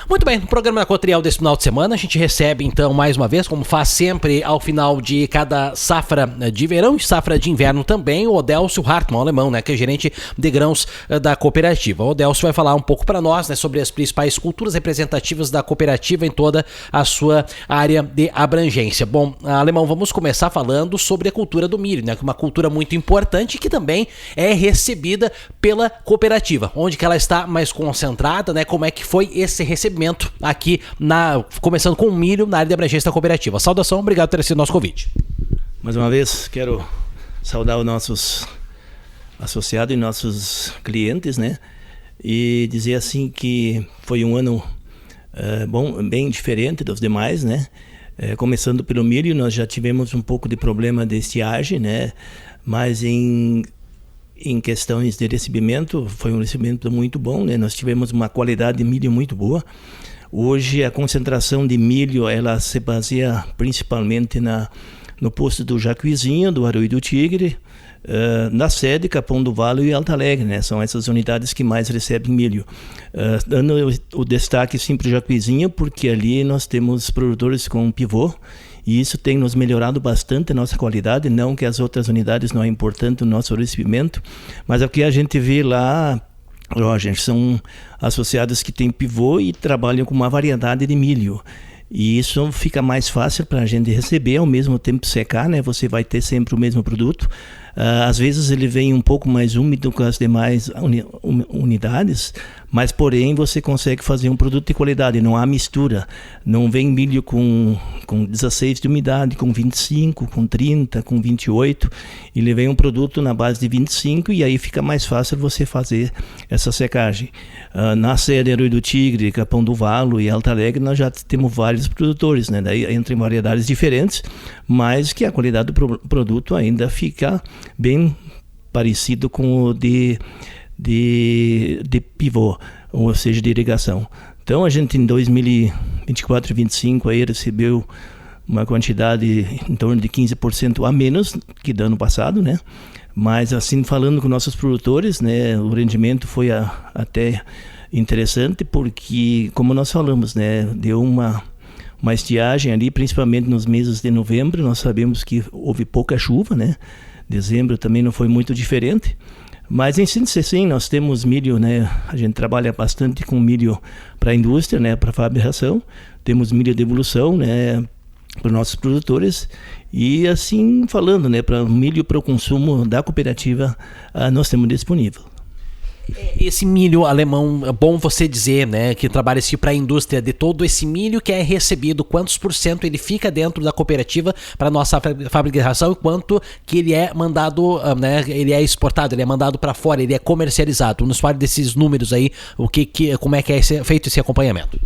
Muito bem, no programa da Cotriel desse final de semana, a gente recebe então mais uma vez, como faz sempre ao final de cada safra de verão e safra de inverno também, o Odelcio Hartmann, alemão, né, que é gerente de grãos da cooperativa. O Odelcio vai falar um pouco para nós, né, sobre as principais culturas representativas da cooperativa em toda a sua área de abrangência. Bom, alemão, vamos começar falando sobre a cultura do milho, né, que é uma cultura muito importante que também é recebida pela cooperativa. Onde que ela está mais concentrada, né, como é que foi esse recebimento aqui, começando com o milho na área de abrangência da cooperativa. Saudação, obrigado por ter sido nosso convite. Mais uma vez, quero saudar os nossos associados e nossos clientes, né? E dizer assim que foi um ano bom, bem diferente dos demais, né? Começando pelo milho, nós já tivemos um pouco de problema de estiagem, né? Mas em questões de recebimento, foi um recebimento muito bom, né? Nós tivemos uma qualidade de milho muito boa. Hoje a concentração de milho, ela se baseia principalmente no posto do Jacuizinho, do Arroio do Tigre, na sede, Capão do Vale e Alto Alegre, né? São essas unidades que mais recebem milho. Dando o destaque sim para o Jacuizinho, porque ali nós temos produtores com pivô, e isso tem nos melhorado bastante a nossa qualidade, não que as outras unidades não é importante o nosso recebimento, mas o que a gente vê lá, Roger, são associados que têm pivô e trabalham com uma variedade de milho. E isso fica mais fácil para a gente receber, ao mesmo tempo secar, né? Você vai ter sempre o mesmo produto. Às vezes ele vem um pouco mais úmido que as demais unidades, mas porém você consegue fazer um produto de qualidade, não há mistura. Não vem milho com 16 de umidade, com 25, com 30, com 28. Ele vem um produto na base de 25 e aí fica mais fácil você fazer essa secagem. Na sede Arroio do Tigre, Capão do Valo e Alto Alegre nós já temos vários produtores, né? Daí entre variedades diferentes, mas que a qualidade do produto ainda fica bem parecido com o de pivô, ou seja, de irrigação. Então a gente em 2024 e 2025 aí recebeu uma quantidade em torno de 15% a menos que do ano passado, né? Mas assim, falando com nossos produtores, né, o rendimento foi até interessante, porque como nós falamos, né, deu uma estiagem ali, principalmente nos meses de novembro. Nós sabemos que houve pouca chuva, né? Dezembro também não foi muito diferente. Mas em síntese, sim, nós temos milho, né? A gente trabalha bastante com milho para a indústria, né? Para fabricação. Temos milho de evolução, né? Para os nossos produtores. E assim falando, né? Para milho para o consumo da cooperativa, nós temos disponível. Esse milho alemão, é bom você dizer, né, que trabalha-se para a indústria, de todo esse milho que é recebido, quantos por cento ele fica dentro da cooperativa para nossa fabricação e quanto que ele é mandado, né, ele é exportado, ele é mandado para fora, ele é comercializado. Nos fale desses números aí, como é que é feito esse acompanhamento.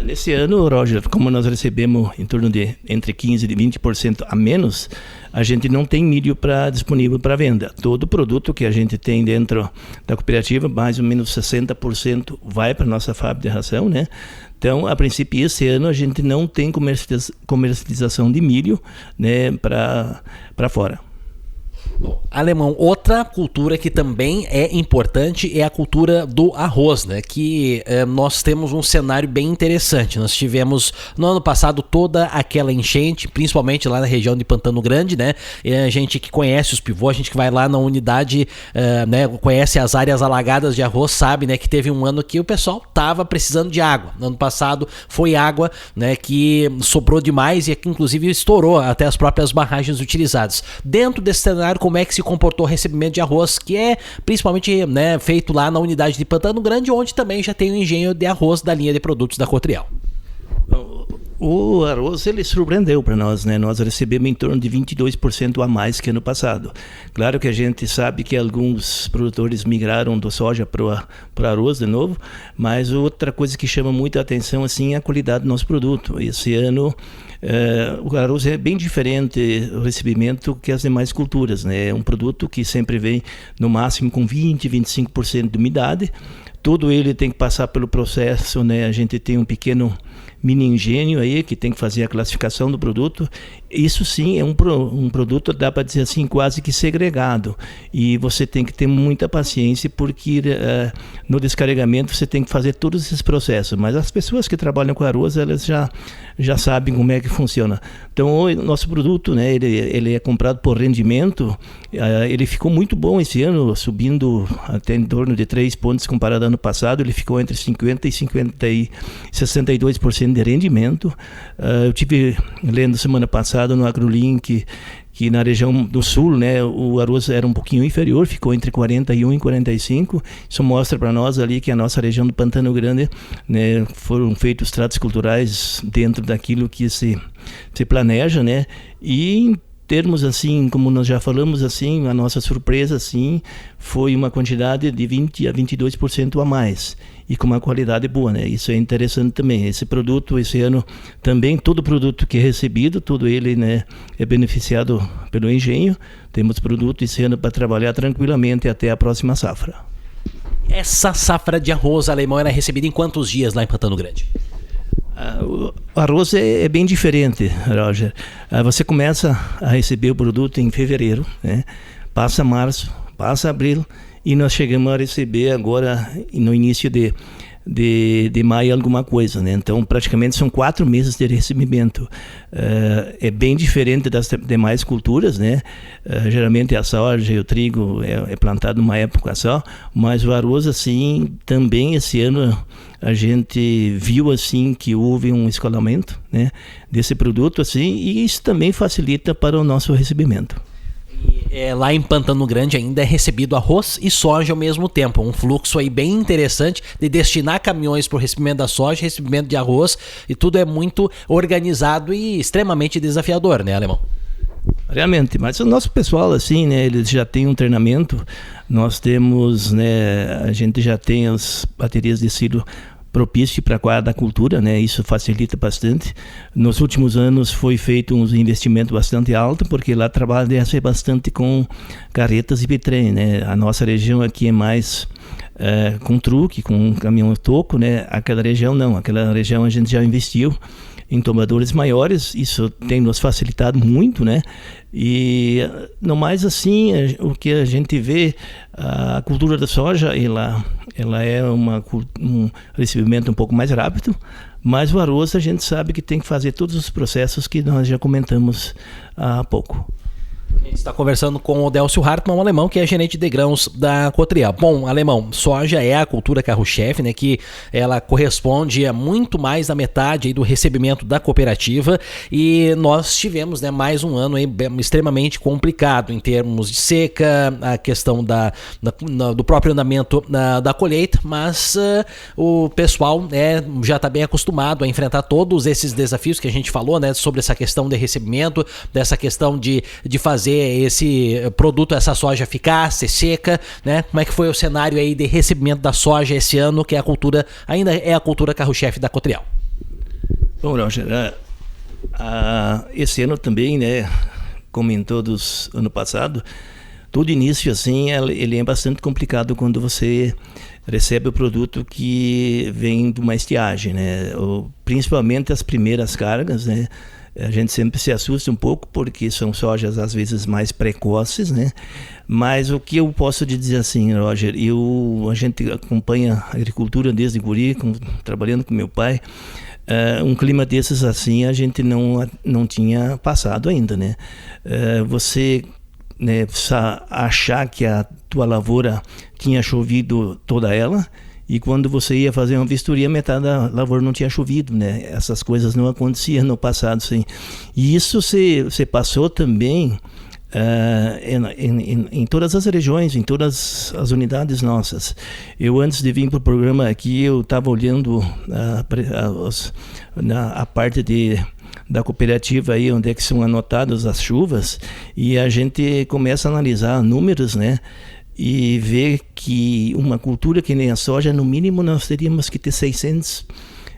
Nesse ano, Roger, como nós recebemos em torno de entre 15% e 20% a menos, a gente não tem milho disponível para venda. Todo produto que a gente tem dentro da cooperativa, mais ou menos 60% vai para a nossa fábrica de ração, né? Então, a princípio, esse ano a gente não tem comercialização de milho, né, para fora. Alemão, outra cultura que também é importante é a cultura do arroz, né? Que nós temos um cenário bem interessante. Nós tivemos no ano passado toda aquela enchente, principalmente lá na região de Pantano Grande, né? E a gente que conhece os pivôs, a gente que vai lá na unidade, né, conhece as áreas alagadas de arroz, sabe, né, que teve um ano que o pessoal tava precisando de água. No ano passado foi água, né, que sobrou demais e que inclusive estourou até as próprias barragens utilizadas. Dentro desse cenário, como é que se comportou o recebimento de arroz, que é principalmente, né, feito lá na unidade de Pantano Grande, onde também já tem o engenho de arroz da linha de produtos da Cotriel? O arroz, ele surpreendeu para nós, né? Nós recebemos em torno de 22% a mais que ano passado. Claro que a gente sabe que alguns produtores migraram do soja para o arroz de novo, mas outra coisa que chama muita atenção assim, é a qualidade do nosso produto. Esse ano o arroz é bem diferente o recebimento que as demais culturas, né? É um produto que sempre vem no máximo com 20, 25% de umidade. todo ele tem que passar pelo processo, né? A gente tem um pequeno mini engenho aí que tem que fazer a classificação do produto. Isso sim é um produto, dá para dizer assim, quase que segregado. E você tem que ter muita paciência, porque no descarregamento você tem que fazer todos esses processos. Mas as pessoas que trabalham com arroz, elas já sabem como é que funciona. Então, o nosso produto, né, ele é comprado por rendimento. Ele ficou muito bom esse ano, subindo até em torno de 3 pontos comparado ao ano passado. Ele ficou entre 50% e 62% de rendimento. Eu tive lendo semana passada no AgroLink que na região do sul, né, o arroz era um pouquinho inferior, ficou entre 41 e 45. Isso mostra para nós ali que a nossa região do Pantano Grande, né, foram feitos tratos culturais dentro daquilo que se planeja, né? E em termos assim, como nós já falamos, assim, a nossa surpresa assim foi uma quantidade de 20 a 22% a mais e com uma qualidade boa, né? Isso é interessante também. Esse produto, esse ano também, todo produto que é recebido, todo ele, né, é beneficiado pelo engenho. Temos produto esse ano para trabalhar tranquilamente até a próxima safra. Essa safra de arroz alemão era recebida em quantos dias lá em Pantano Grande? O arroz é bem diferente, Roger. Você começa a receber o produto em fevereiro, né? Passa março, passa abril, e nós chegamos a receber agora no início de maio alguma coisa, né? Então praticamente são 4 meses de recebimento. É bem diferente das demais culturas, né? Geralmente a soja e o trigo é plantado numa época só, mas o arroz assim também esse ano a gente viu assim que houve um escoamento, né, desse produto assim, e isso também facilita para o nosso recebimento. Lá em Pantano Grande ainda é recebido arroz e soja ao mesmo tempo, um fluxo aí bem interessante de destinar caminhões para o recebimento da soja, recebimento de arroz, e tudo é muito organizado e extremamente desafiador, né, Alemão? Realmente, mas o nosso pessoal assim, né, eles já têm um treinamento. Nós temos, né, a gente já tem as baterias de silo propício para cada cultura, né? Isso facilita bastante. Nos últimos anos foi feito um investimento bastante alto, porque lá trabalha-se bastante com carretas e bitrem, né? A nossa região aqui é mais com truque, com caminhão toco, né? Aquela região não, aquela região a gente já investiu em tomadores maiores, isso tem nos facilitado muito, né? E no mais assim, o que a gente vê, a cultura da soja, ela é um recebimento um pouco mais rápido, mas o arroz a gente sabe que tem que fazer todos os processos que nós já comentamos há pouco. A gente está conversando com o Délcio Hartmann, um alemão que é gerente de grãos da Cotriel. Bom, alemão, soja é a cultura carro-chefe, né, que ela corresponde a muito mais da metade aí do recebimento da cooperativa, e nós tivemos, né, mais um ano aí extremamente complicado em termos de seca, a questão do próprio andamento da colheita, mas o pessoal já está bem acostumado a enfrentar todos esses desafios que a gente falou, né, sobre essa questão de recebimento, dessa questão de fazer esse produto, essa soja ficar, ser seca, né? Como é que foi o cenário aí de recebimento da soja esse ano, que é a cultura, ainda é a cultura carro-chefe da Cotriel? Bom, Roger, esse ano também, né, como em todos ano passado, todo início assim, ele é bastante complicado quando você recebe o produto que vem de uma estiagem, né? Principalmente as primeiras cargas, né? A gente sempre se assusta um pouco porque são sojas às vezes mais precoces, né? Mas o que eu posso te dizer assim, Roger, a gente acompanha a agricultura desde guri, trabalhando com meu pai. Um clima desses assim a gente não tinha passado ainda, né? Você, né, achar que a tua lavoura tinha chovido toda ela, e quando você ia fazer uma vistoria, metade da lavoura não tinha chovido, né? Essas coisas não aconteciam no passado, sim. E isso se passou também em todas as regiões, em todas as unidades nossas. Eu, antes de vir para o programa aqui, eu estava olhando a parte da cooperativa aí, onde é que são anotadas as chuvas, e a gente começa a analisar números, né? E ver que uma cultura que nem a soja, no mínimo nós teríamos que ter 600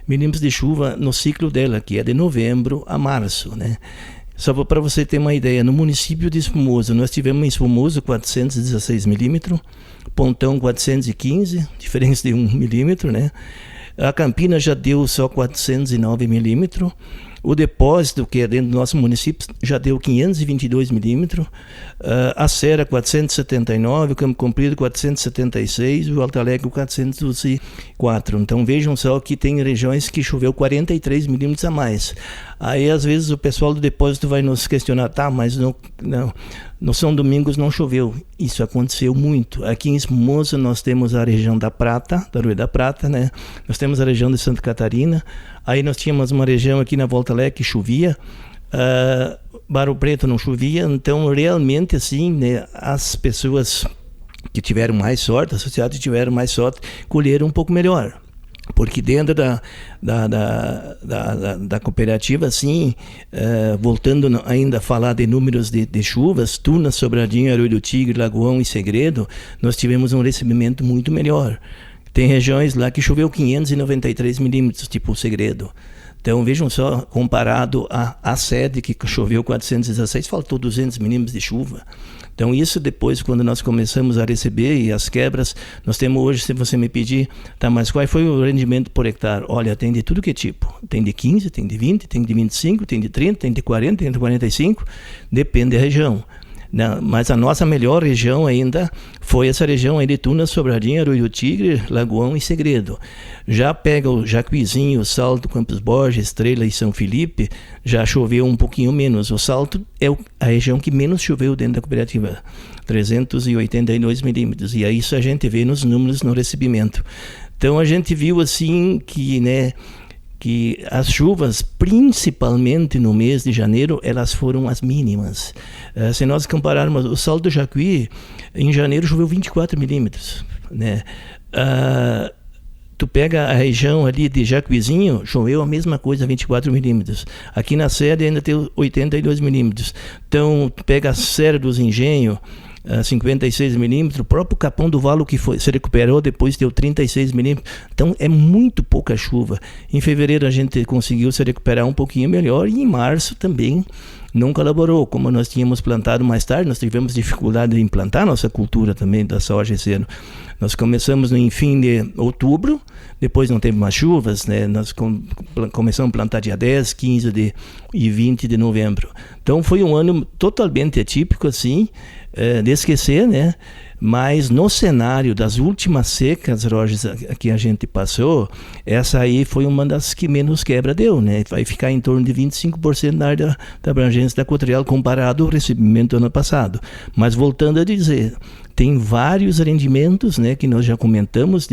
milímetros de chuva no ciclo dela, que é de novembro a março, né? Só para você ter uma ideia, no município de Espumoso, nós tivemos em Espumoso 416 milímetros, Pontão 415, diferença de 1 milímetro, né? A Campinas já deu só 409 milímetros. O depósito, que é dentro do nosso município, já deu 522 milímetros. A Serra 479, o Campo Comprido 476, o Alto Alegre 404. Então vejam só que tem regiões que choveu 43 milímetros a mais. Aí às vezes o pessoal do depósito vai nos questionar, tá, mas no São Domingos não choveu. Isso aconteceu muito. Aqui em Espumoso nós temos a região da Prata, da Rua da Prata, né? Nós temos a região de Santa Catarina. Aí nós tínhamos uma região aqui na Volta Alegre que chovia, Barro Preto não chovia, então realmente assim, né, as pessoas que tiveram mais sorte, associados que tiveram mais sorte, colheram um pouco melhor. Porque dentro da cooperativa, assim, voltando ainda a falar de números de chuvas, Tuna, Sobradinho, Arroio do Tigre, Lagoão e Segredo, nós tivemos um recebimento muito melhor. Tem regiões lá que choveu 593 milímetros, tipo o Segredo. Então vejam só, comparado à sede que choveu 416, faltou 200 milímetros de chuva. Então isso depois, quando nós começamos a receber e as quebras, nós temos hoje, se você me pedir, tá, mas qual foi o rendimento por hectare? Olha, tem de tudo que é tipo. Tem de 15, tem de 20, tem de 25, tem de 30, tem de 40, tem de 45, depende da região. Não, mas a nossa melhor região ainda foi essa região aí de Tuna, Sobradinho, Arroio do Tigre, Lagoão e Segredo. Já pega o Jacuizinho, o Salto, Campos Borges, Estrela e São Felipe, já choveu um pouquinho menos. O Salto é a região que menos choveu dentro da cooperativa, 382 milímetros. E aí isso a gente vê nos números no recebimento. Então a gente viu assim que, né, que as chuvas, principalmente no mês de janeiro, elas foram as mínimas. Se nós compararmos o Salto do Jacuí, em janeiro choveu 24 milímetros, né? Tu pega a região ali de Jacuizinho, choveu a mesma coisa, 24 milímetros. Aqui na Serra ainda tem 82 milímetros. Então, tu pega a Serra dos Engenhos, 56 milímetros, o próprio Capão do Valo que se recuperou depois deu 36 milímetros, então é muito pouca chuva. Em fevereiro a gente conseguiu se recuperar um pouquinho melhor e em março também não colaborou. Como nós tínhamos plantado mais tarde, nós tivemos dificuldade em plantar nossa cultura também da soja esse ano. Nós começamos no fim de outubro, depois não teve mais chuvas, né? Nós começamos a plantar dia 10, 15 e 20 de novembro. Então foi um ano totalmente atípico, assim, de esquecer, né? Mas no cenário das últimas secas, Rogers, que a gente passou, essa aí foi uma das que menos quebra deu, né? Vai ficar em torno de 25% na área da abrangência da Equatorial comparado ao recebimento do ano passado. Mas voltando a dizer, tem vários rendimentos, né, que nós já comentamos,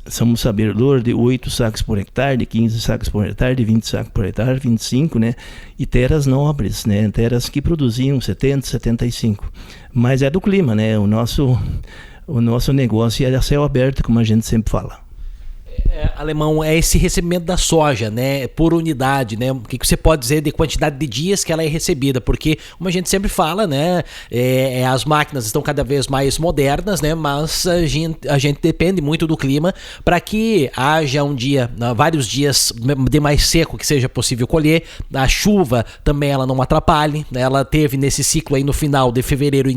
somos sabedor de 8 sacos por hectare, de 15 sacos por hectare, de 20 sacos por hectare, 25, né? E terras nobres, né? Terras que produziam 70, 75. Mas é do clima, né? O nosso negócio é a céu aberto, como a gente sempre fala. Alemão, é esse recebimento da soja, né, por unidade, né? O que você pode dizer de quantidade de dias que ela é recebida? Porque, como a gente sempre fala, né, as máquinas estão cada vez mais modernas, né, mas a gente depende muito do clima para que haja um dia, vários dias de mais seco que seja possível colher. A chuva também ela não atrapalhe, né? Ela teve nesse ciclo aí no final de fevereiro,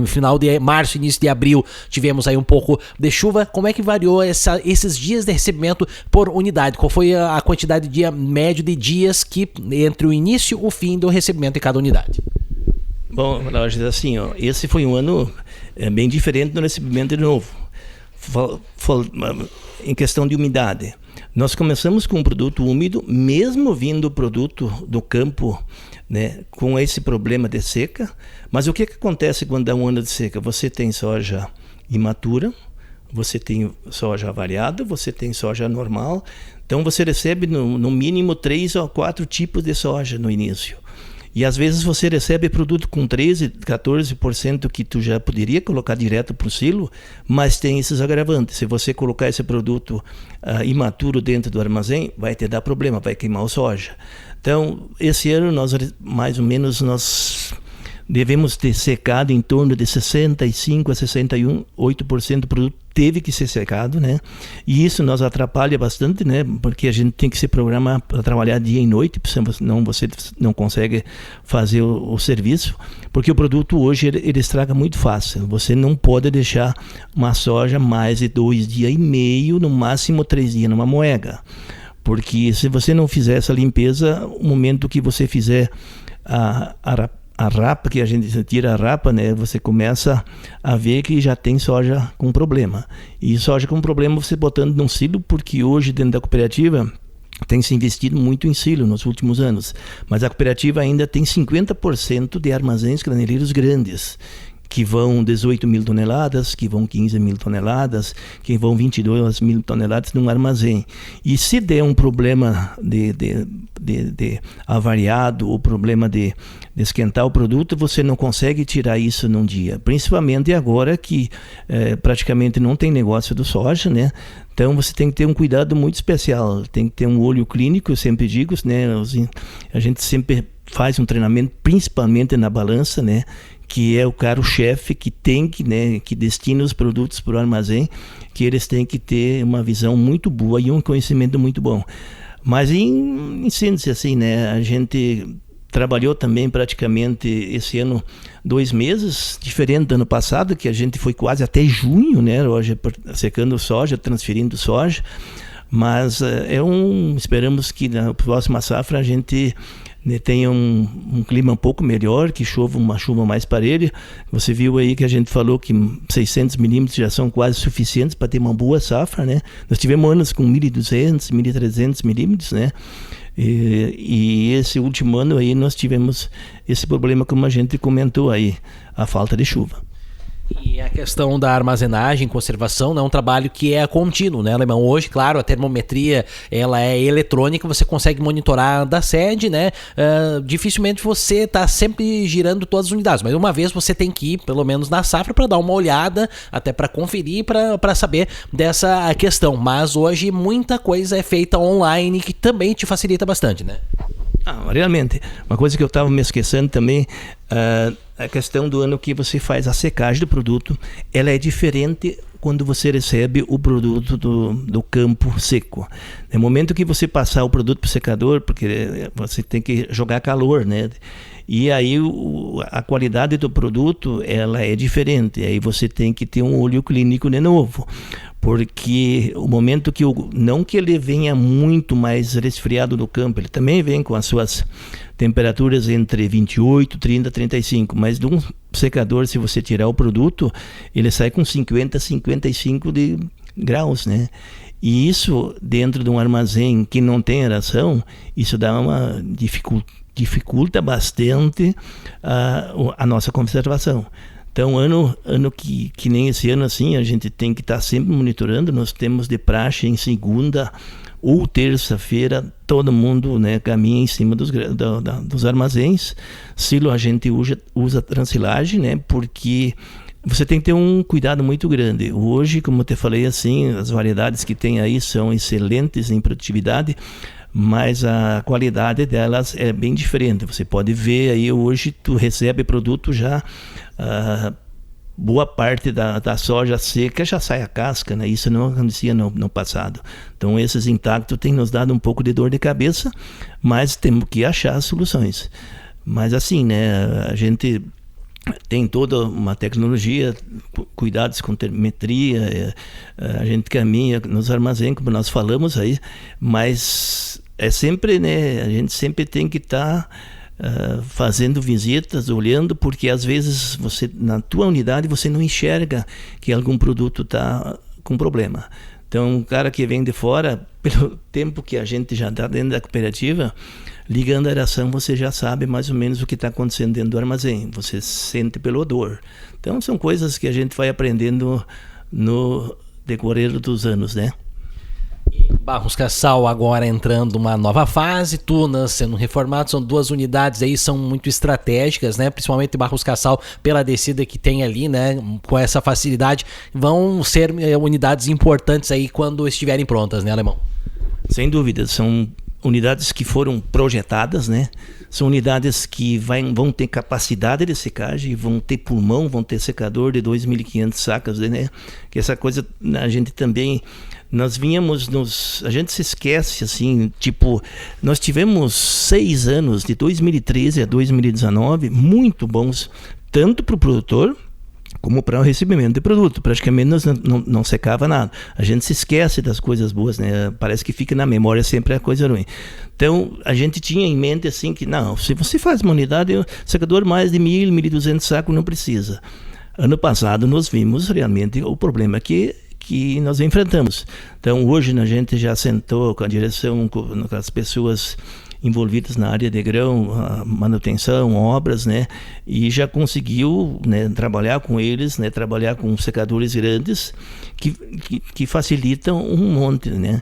final de março, início de abril, tivemos aí um pouco de chuva. Como é que variou esses dias de recebimento por unidade? Qual foi a quantidade de dia médio de dias que entre o início e o fim do recebimento em cada unidade? Bom, assim, ó, esse foi um ano bem diferente no recebimento de novo. Em questão de umidade, nós começamos com um produto úmido, mesmo vindo o produto do campo, né, com esse problema de seca. Mas o que acontece quando dá um ano de seca? Você tem soja imatura, você tem soja variada, você tem soja normal. Então você recebe no mínimo 3 ou 4 tipos de soja no início. E às vezes você recebe produto com 13%, 14% que tu já poderia colocar direto para o silo, mas tem esses agravantes. Se você colocar esse produto imaturo dentro do armazém, vai te dar problema, vai queimar o soja. Então, esse ano, mais ou menos, nós devemos ter secado em torno de 65 a 68% do produto teve que ser secado, né? E isso nos atrapalha bastante, né? Porque a gente tem que se programar para trabalhar dia e noite, senão você não consegue fazer o serviço, porque o produto hoje ele estraga muito fácil. Você não pode deixar uma soja mais de 2 dias e meio, no máximo 3 dias numa moega. Porque se você não fizer essa limpeza, o momento que você fizer a rapa, que a gente tira a rapa, né, você começa a ver que já tem soja com problema. E soja com problema você botando num silo, porque hoje dentro da cooperativa tem se investido muito em silo nos últimos anos. Mas a cooperativa ainda tem 50% de armazéns graneleiros grandes, que vão 18 mil toneladas, que vão 15 mil toneladas, que vão 22 mil toneladas num armazém. E se der um problema de avariado, ou problema de esquentar o produto, você não consegue tirar isso num dia. Principalmente agora que praticamente não tem negócio do soja, né? Então você tem que ter um cuidado muito especial, tem que ter um olho clínico, eu sempre digo, né? A gente sempre faz um treinamento, principalmente na balança, né? Que é o cara-chefe que tem que, né, que destina os produtos para o armazém, que eles têm que ter uma visão muito boa e um conhecimento muito bom. Mas em síntese, assim, né, a gente trabalhou também praticamente esse ano 2 meses, diferente do ano passado, que a gente foi quase até junho, né, hoje secando soja, transferindo soja, mas esperamos que na próxima safra a gente tenha um clima um pouco melhor, que chova uma chuva mais parelha. Você viu aí que a gente falou que 600 milímetros já são quase suficientes para ter uma boa safra, né? Nós tivemos anos com 1.200, 1.300 milímetros, né? E esse último ano aí nós tivemos esse problema, como a gente comentou aí, a falta de chuva. E a questão da armazenagem, conservação, né, é um trabalho que é contínuo, né, Alemão? Hoje, claro, a termometria ela é eletrônica, você consegue monitorar da sede, né? Dificilmente você está sempre girando todas as unidades, mas uma vez você tem que ir, pelo menos na safra, para dar uma olhada, até para conferir, para saber dessa questão. Mas hoje muita coisa é feita online, que também te facilita bastante, né? Realmente. Uma coisa que eu estava me esquecendo também, a questão do ano que você faz a secagem do produto, ela é diferente quando você recebe o produto do campo seco. No momento que você passar o produto para o secador, porque você tem que jogar calor, né? E aí a qualidade do produto ela é diferente. Aí você tem que ter um olho clínico de novo. Porque o momento que não que ele venha muito mais resfriado do campo, ele também vem com as suas temperaturas entre 28, 30, 35, mas de um secador, se você tirar o produto, ele sai com 50, 55 de graus, né? E isso dentro de um armazém que não tem aeração, isso dá uma dificulta bastante a nossa conservação. Então, ano que nem esse ano assim, a gente tem que estar sempre monitorando. Nós temos de praxe em segunda ou terça-feira, todo mundo, né, caminha em cima dos armazéns. Silo a gente usa transilagem, né, porque você tem que ter um cuidado muito grande. Hoje, como eu te falei assim, as variedades que tem aí são excelentes em produtividade, mas a qualidade delas é bem diferente. Você pode ver aí, hoje tu recebe produto já, boa parte da soja seca já sai a casca, né? Isso não acontecia no passado. Então esses intactos têm nos dado um pouco de dor de cabeça, mas temos que achar soluções. Mas assim, né, a gente tem toda uma tecnologia, cuidados com termometria, a gente caminha nos armazéns, como nós falamos aí, mas é sempre, né, a gente sempre tem que estar fazendo visitas, olhando, porque às vezes você, na tua unidade, você não enxerga que algum produto está com problema. Então, o cara que vem de fora, pelo tempo que a gente já está dentro da cooperativa, ligando a aeração, você já sabe mais ou menos o que está acontecendo dentro do armazém. Você sente pelo odor. Então, são coisas que a gente vai aprendendo no decorrer dos anos, né? Barros Cassal agora entrando uma nova fase, Tunas sendo reformado, são 2 unidades aí, são muito estratégicas, né? Principalmente Barros Cassal pela descida que tem ali, né? Com essa facilidade, vão ser unidades importantes aí quando estiverem prontas, né, Alemão? Sem dúvida, são unidades que foram projetadas, né? São unidades que vão ter capacidade de secagem, vão ter pulmão, vão ter secador de 2.500 sacas, né? Que essa coisa a gente também... Nós vínhamos a gente se esquece, assim, tipo, nós tivemos 6 anos, de 2013 a 2019, muito bons, tanto para o produtor como para o recebimento de produto. Praticamente nós não secava nada. A gente se esquece das coisas boas, né? Parece que fica na memória sempre a coisa ruim. Então, a gente tinha em mente, assim, que não, se você faz uma unidade, secador mais de 1.000, 1.200 sacos não precisa. Ano passado nós vimos realmente o problema que nós enfrentamos. Então, hoje a gente já sentou com a direção, com as pessoas envolvidas na área de grão, manutenção, obras, né? E já conseguiu, né, trabalhar com eles, né? Trabalhar com secadores grandes que facilitam um monte, né?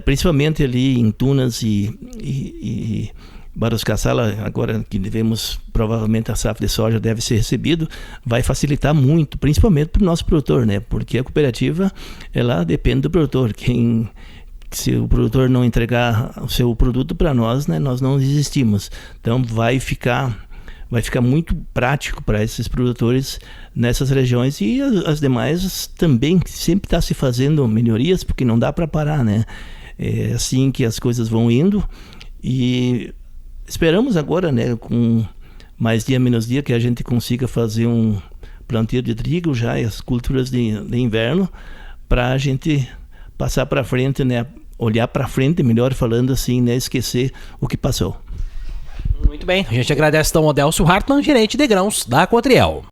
Principalmente ali em Tunas e Barros Cassala, agora que devemos, provavelmente a safra de soja deve ser recebido, vai facilitar muito, principalmente para o nosso produtor, né? Porque a cooperativa, ela depende do produtor. Se o produtor não entregar o seu produto para nós, né, nós não existimos. Então vai ficar muito prático para esses produtores nessas regiões, e as demais também sempre está se fazendo melhorias, porque não dá para parar, né? É assim que as coisas vão indo, e esperamos agora, né, com mais dia menos dia, que a gente consiga fazer um plantio de trigo já, e as culturas de inverno, para a gente passar para frente, né, olhar para frente, melhor falando assim, né, esquecer o que passou. Muito bem, a gente agradece então ao Adélcio Hartmann, gerente de grãos da Cotriel.